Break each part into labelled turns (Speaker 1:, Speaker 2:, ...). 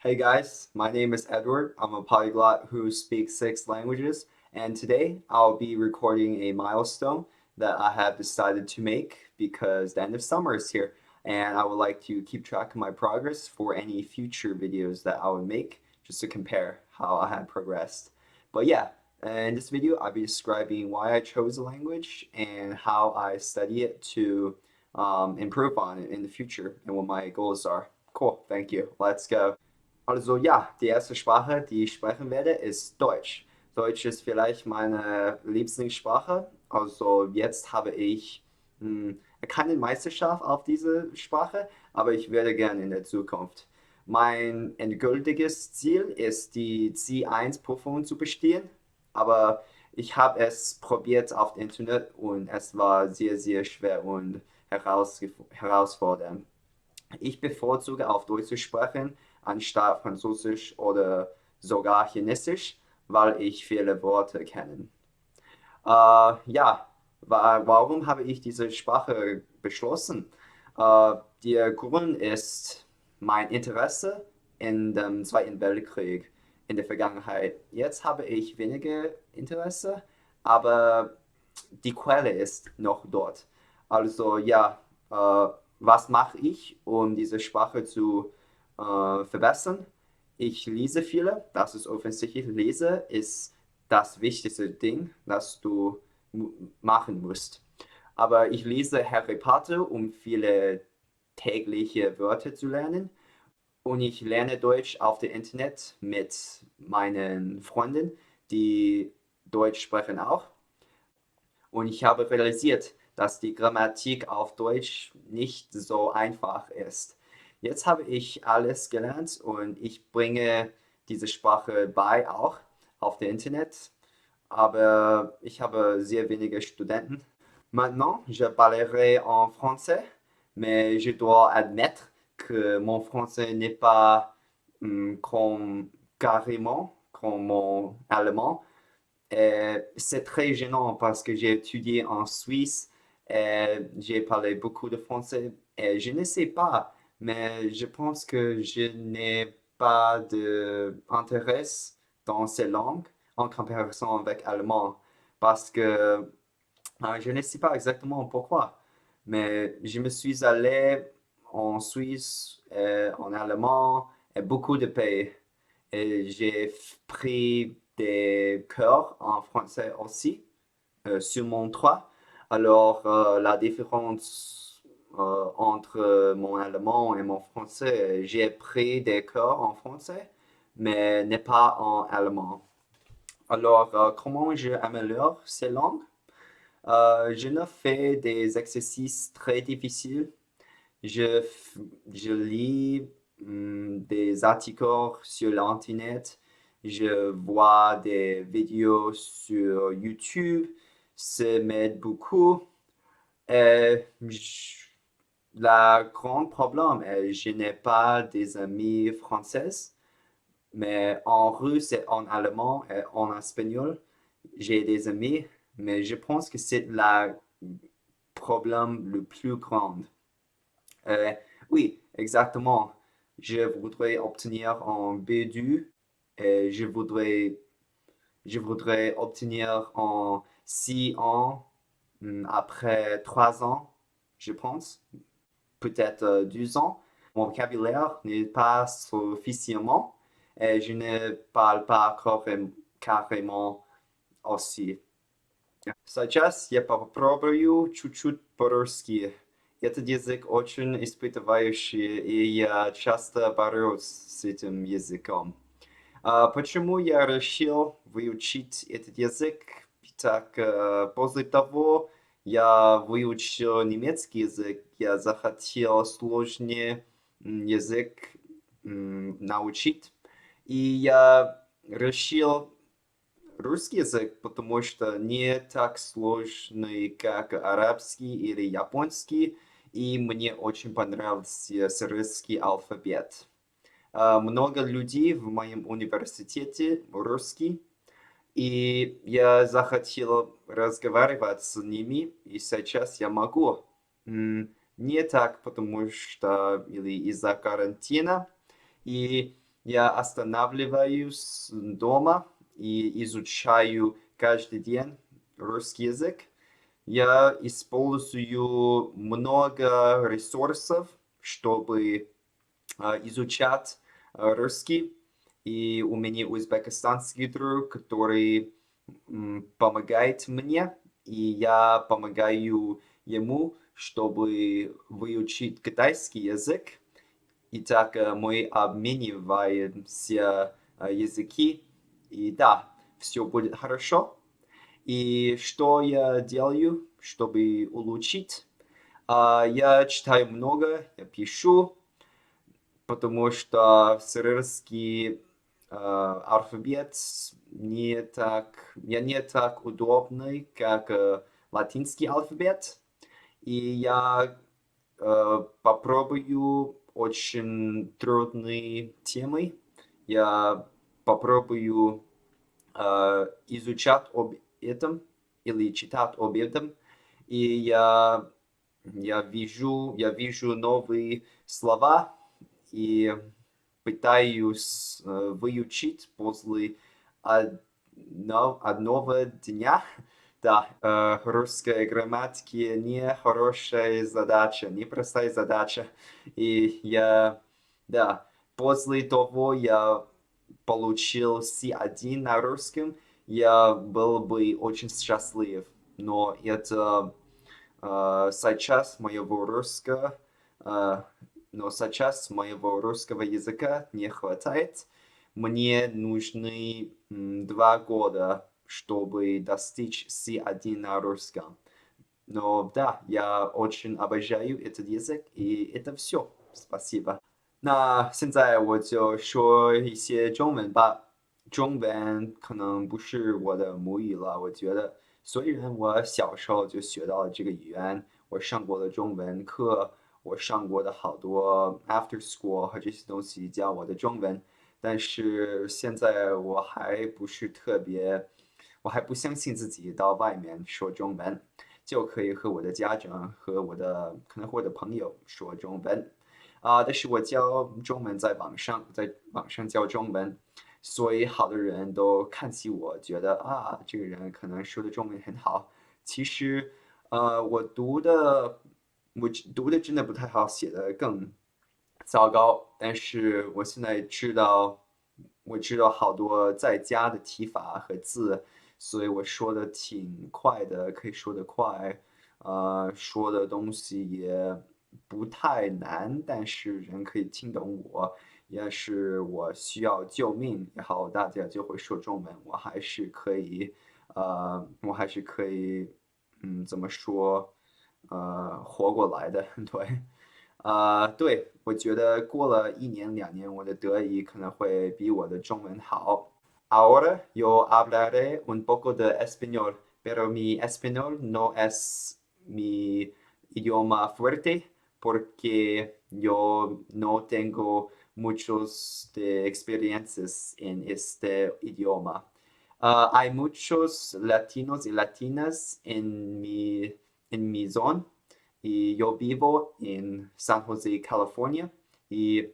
Speaker 1: Hey guys, my name is Edward. I'm a polyglot who speaks 6 languages, and today I'll be recording a milestone that I have decided to make because the end of summer is here, and I would like to keep track of my progress for any future videos that I would make just to compare how I had progressed. But yeah, in this video, I'll be describing why I chose a language and how I study it to improve on it in the future and what my goals are. Cool, thank you. Let's go. Also ja, die erste Sprache, die ich sprechen werde, ist Deutsch. Deutsch ist vielleicht meine Lieblingssprache. Also jetzt habe ich keine Meisterschaft auf diese Sprache, aber ich werde gerne in der Zukunft. Mein endgültiges Ziel ist, die C1-Prüfung zu bestehen, aber ich habe es probiert auf dem Internet und es war sehr, sehr schwer und herausfordernd. Ich bevorzuge auf Deutsch zu sprechen, anstatt Französisch oder sogar Chinesisch, weil ich viele Worte kenne. Ja, warum habe ich diese Sprache beschlossen? Der Grund ist mein Interesse in dem Zweiten Weltkrieg in der Vergangenheit. Jetzt habe ich weniger Interesse, aber die Quelle ist noch dort. Also ja, was mache ich, um diese Sprache zu verbessern? Ich lese viele, das ist offensichtlich. Lese ist das wichtigste Ding, das du machen musst. Aber ich lese Harry Potter, um viele tägliche Wörter zu lernen. Und ich lerne Deutsch auf dem Internet mit meinen Freunden, die Deutsch sprechen auch. Und ich habe realisiert, dass die Grammatik auf Deutsch nicht so einfach ist. Jetzt habe ich alles gelernt und ich bringe diese Sprache bei auch auf dem Internet, aber ich habe sehr wenige Studenten. Maintenant, je parlerai en français, mais je dois admettre que mon français n'est pas comme carrément comme mon allemand. C'est très gênant parce que j'ai étudié en Suisse et j'ai parlé beaucoup de français et je ne sais pas, mais je pense que je n'ai pas d'intérêt dans ces langues en comparaison avec allemand parce que je ne sais pas exactement pourquoi, mais je me suis allé en Suisse, en allemand et beaucoup de pays. Et j'ai pris des cours en français aussi sur mon 3. Alors, la différence entre mon allemand et mon français, j'ai pris des cours en français, mais n'est pas en allemand. Alors, comment je améliore ces langues? Je ne fais des exercices très difficiles. Je, je lis des articles sur l'Internet, je vois des vidéos sur YouTube, ça m'aide beaucoup. La grande problème est que je n'ai pas des amis français, mais en russe et en allemand et en espagnol, j'ai des amis, mais je pense que c'est le problème le plus grand. Euh, oui, exactement. Je voudrais obtenir un B2 et je voudrais obtenir un C1 après 3 ans, je pense, peut-être 2 ans. Mon vocabulaire n'est pas suffisamment et je ne parle pas carrément aussi. Сейчас я попробую чуть-чуть по-русски. Этот язык очень испытывающий, и я часто борюсь с этим языком. Почему я решил выучить этот язык? Так, после того, я выучил немецкий язык, я захотел сложнее язык научить, и я решил русский язык, потому что не так сложный, как арабский или японский, и мне очень понравился русский алфавит. Много людей в моем университете русский, и я захотел разговаривать с ними, и сейчас я могу. Не так, потому что или из-за карантина, и Я останавливаюсь дома и изучаю каждый день русский язык. Я использую много ресурсов, чтобы изучать русский. И у меня узбекистанский друг, который помогает мне, и я помогаю ему, чтобы выучить китайский язык. И так мы обмениваемся языки, и да, все будет хорошо. И что я делаю, чтобы улучшить? Я читаю много, я пишу, потому что цирильский алфавит не так удобный, как латинский алфавит. И я попробую очень трудные темы. Я попробую изучать об этом или читать об этом. И я вижу новые слова и пытаюсь выучить после одного дня. Да, русская грамматика не хорошая задача, непростая задача. И да, после того я получил C1 на русском, я был бы очень счастлив. Но это сейчас моего русского, э, но сейчас моего русского языка не хватает. Мне нужны 2 года, чтобы достичь C1 на русском. Но да, я очень обожаю этот язык, и это все. Спасибо.那现在我就说一些中文吧。中文可能不是我的母语了，我觉得，虽然我小时候就学到了这个语言，我上过的中文课，我上过的好多 after school 和这些东西教我的中文，但是现在我还不相信自己到外面说中文，就可以和我的家长和可能和我的朋友说中文。但是我教中文在网上教中文，所以好多人都看起我，觉得这个人可能说的中文很好。其实，呃，我读的我读的真的不太好，写的更糟糕。但是我知道好多在家的提法和字，所以我说的挺快的，可以说得快。说的东西也不太难，但是人可以听懂我。要是我需要救命，然后大家就会说中文，我还是可以，怎么说，活过来的，对。对，我觉得过了1年2年，我的德语可能会比我的中文好。Ahora yo hablaré un poco de español, pero mi español no es mi idioma fuerte porque yo no tengo muchos de experiencias en este idioma. Hay muchos latinos y latinas en mi zona y yo vivo en San José, California y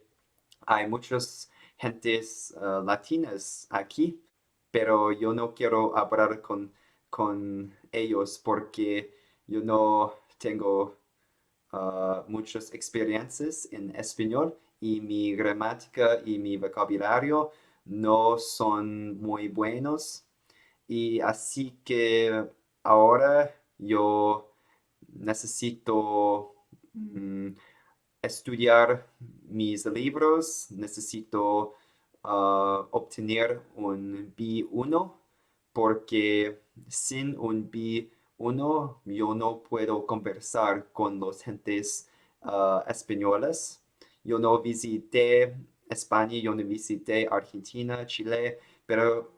Speaker 1: hay muchas gentes latinas aquí, pero yo no quiero hablar con ellos porque yo no tengo muchas experiencias en español y mi gramática y mi vocabulario no son muy buenos. Y así que ahora yo necesito estudiar mis libros, necesito obtener un B1 porque sin un B1 yo no puedo conversar con los gentes españolas. Yo no visité España, yo no visité Argentina, Chile, pero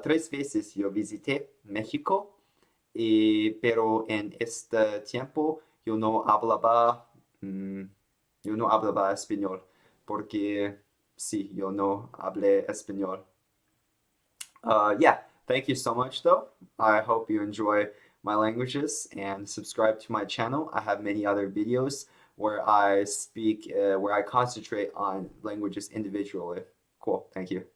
Speaker 1: 3 veces yo visité México, pero en este tiempo mm, yo no hablaba español, porque sí, yo no hablé español. Yeah, thank you so much though. I hope you enjoy my languages and subscribe to my channel. I have many other videos where I concentrate on languages individually. Cool. Cool. Thank you.